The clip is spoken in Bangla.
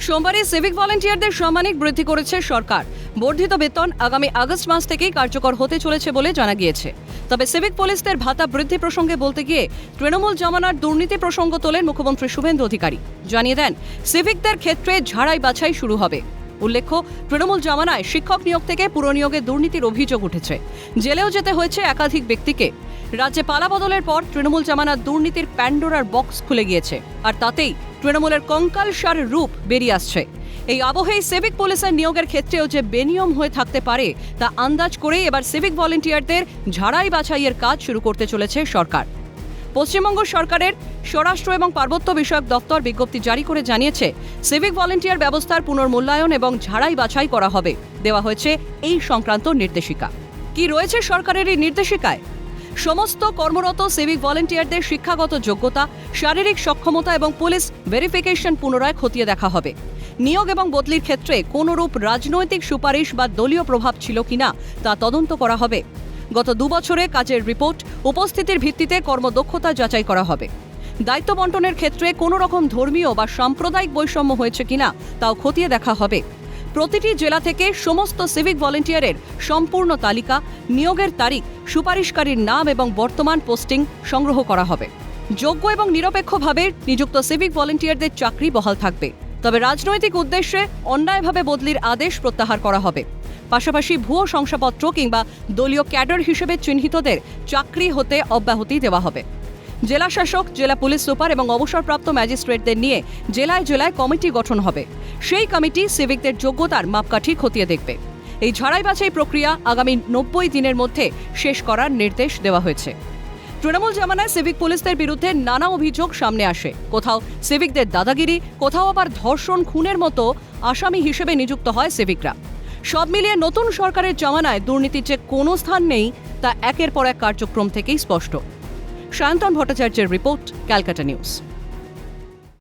সোমবারই সিভিক ভলেন্টিয়ারদের সাম্মানিক বৃদ্ধি করেছে সরকার। বর্ধিত বেতন আগামী আগস্ট মাস থেকেই কার্যকর হতে চলেছে বলে জানা গিয়েছে। তবে সিভিক পুলিশদের ভাতা বৃদ্ধি প্রসঙ্গে বলতে গিয়ে তৃণমূল জমানার দুর্নীতি প্রসঙ্গ তোলেন মুখ্যমন্ত্রী শুভেন্দু অধিকারী। জানিয়ে দেন, সিভিকদের ক্ষেত্রে ঝাড়াই বাছাই শুরু হবে। উল্লেখ্য, তৃণমূল জমানায় শিক্ষক নিয়োগ থেকে পুরনিয়োগে দুর্নীতির অভিযোগ উঠেছে। জেলেও যেতে হয়েছে একাধিক ব্যক্তিকে। রাজ্যে পালা বদলের পর তৃণমূল জমানার দুর্নীতির প্যান্ডোরার বক্স খুলে গিয়েছে, আর তাতেই তৃণমূলের কঙ্কালসার রূপ বেরিয়ে আসছে। এই আবহেই সিভিক পুলিশের নিয়োগের ক্ষেত্রেও যে বেনিয়ম হয়ে থাকতে পারে তা আন্দাজ করেই এবার সিভিক ভলেন্টিয়ারদের ঝাড়াই বাছাইয়ের কাজ শুরু করতে চলেছে সরকার। পশ্চিমবঙ্গ সরকারের স্বরাষ্ট্র এবং পার্বত্য বিষয়ক দপ্তর বিজ্ঞপ্তি জারি করে জানিয়েছে, সিভিক ভলেন্টিয়ার ব্যবস্থার পুনর্মূল্যায়ন এবং ঝাড়াই বাছাই করা হবে। দেওয়া হয়েছে এই সংক্রান্ত নির্দেশিকা। কি রয়েছে সরকারের এই নির্দেশিকায়? সমস্ত কর্মরত সিভিক ভলেন্টিয়ারদের শিক্ষাগত যোগ্যতা, শারীরিক সক্ষমতা এবং পুলিশ ভেরিফিকেশন পুনরায় খতিয়ে দেখা হবে। নিয়োগ এবং বদলির ক্ষেত্রে কোনরূপ রাজনৈতিক সুপারিশ বা দলীয় প্রভাব ছিল কিনা তা তদন্ত করা হবে। গত 2 বছরে কাজের রিপোর্ট, উপস্থিতির ভিত্তিতে কর্মদক্ষতা যাচাই করা হবে। দায়িত্ব বণ্টনের ক্ষেত্রে কোনো রকম ধর্মীয় বা সাম্প্রদায়িক বৈষম্য হয়েছে কিনা তাও খতিয়ে দেখা হবে। প্রতিটি জেলা থেকে সমস্ত সিভিক ভলেন্টিয়ারের সম্পূর্ণ তালিকা, নিয়োগের তারিখ, সুপারিশকারীর নাম এবং বর্তমান পোস্টিং সংগ্রহ করা হবে। যোগ্য এবং নিরপেক্ষভাবে নিযুক্ত সিভিক ভলেন্টিয়ারদের চাকরি বহাল থাকবে। তবে রাজনৈতিক উদ্দেশ্যে অন্যায়ভাবে বদলির আদেশ প্রত্যাহার করা হবে। পাশাপাশি ভুয়ো শংসাপত্র কিংবা দলীয় ক্যাডার হিসেবে চিহ্নিতদের চাকরি হতে অব্যাহতি দেওয়া হবে। জেলা শাসক, জেলা পুলিশ সুপার এবং অবসরপ্রাপ্ত ম্যাজিস্ট্রেটদের নিয়ে জেলায় জেলায় কমিটি গঠন হবে। সেই কমিটি সিভিকদের যোগ্যতার মাপকাঠি খতিয়ে দেখবে। এই ঝাড়াই বাছাই প্রক্রিয়া আগামী 90 দিনের মধ্যে শেষ করার নির্দেশ দেওয়া হয়েছে। তৃণমূল জামানায় সিভিক পুলিশদের বিরুদ্ধে নানা অভিযোগ সামনে আসে। কোথাও সিভিকদের দাদাগিরি, কোথাও আবার ধর্ষণ, খুনের মতো আসামি হিসেবে নিযুক্ত হয় সিভিকরা। সব মিলিয়ে নতুন সরকারের জামানায় দুর্নীতির যে কোনো স্থান নেই তা একের পর এক কার্যক্রম থেকেই স্পষ্ট। সায়ন্তন ভট্টাচার্যের রিপোর্ট, ক্যালকাটা নিউজ।